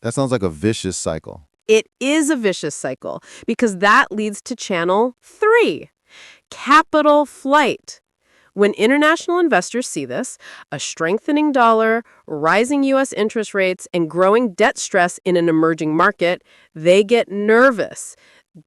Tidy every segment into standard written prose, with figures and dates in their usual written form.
That sounds like a vicious cycle. It is a vicious cycle because that leads to channel 3, capital flight. When international investors see this, a strengthening dollar, rising U.S. interest rates, and growing debt stress in an emerging market, they get nervous.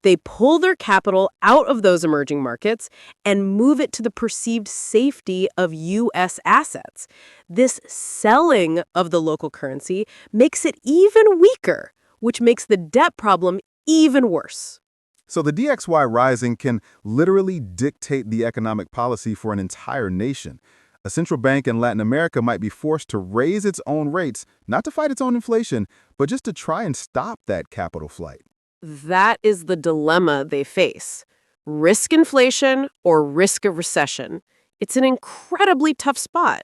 They pull their capital out of those emerging markets and move it to the perceived safety of U.S. assets. This selling of the local currency makes it even weaker, which makes the debt problem even worse. So the DXY rising can literally dictate the economic policy for an entire nation. A central bank in Latin America might be forced to raise its own rates, not to fight its own inflation, but just to try and stop that capital flight. That is the dilemma they face. Risk inflation or risk a recession. It's an incredibly tough spot,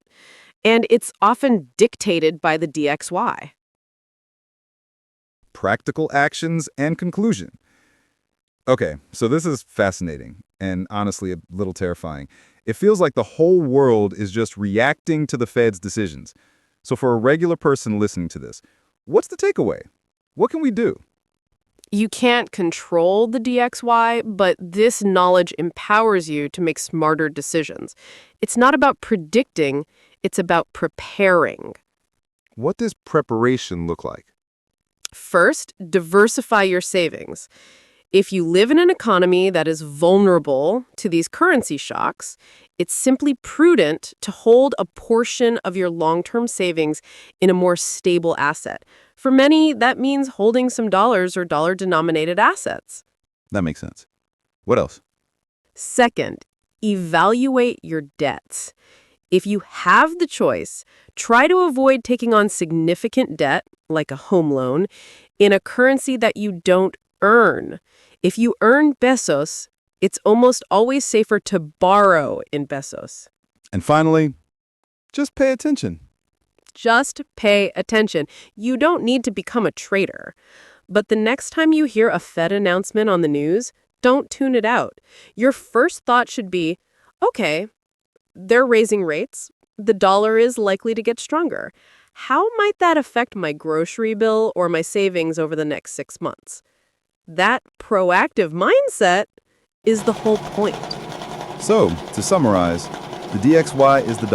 and it's often dictated by the DXY. Practical actions and conclusion. Okay, so this is fascinating and honestly a little terrifying. It feels like the whole world is just reacting to the Fed's decisions. So for a regular person listening to this, what's the takeaway? What can we do? You can't control the DXY, but this knowledge empowers you to make smarter decisions. It's not about predicting, it's about preparing. What does preparation look like? First, diversify your savings. If you live in an economy that is vulnerable to these currency shocks, it's simply prudent to hold a portion of your long-term savings in a more stable asset. For many, that means holding some dollars or dollar-denominated assets. That makes sense. What else? Second, evaluate your debts. If you have the choice, try to avoid taking on significant debt, like a home loan, in a currency that you don't earn. If you earn pesos, it's almost always safer to borrow in pesos. And finally, just pay attention. Just pay attention. You don't need to become a trader. But the next time you hear a Fed announcement on the news, don't tune it out. Your first thought should be, okay, they're raising rates. The dollar is likely to get stronger. How might that affect my grocery bill or my savings over the next 6 months? That proactive mindset is the whole point. So, to summarize, the DXY is the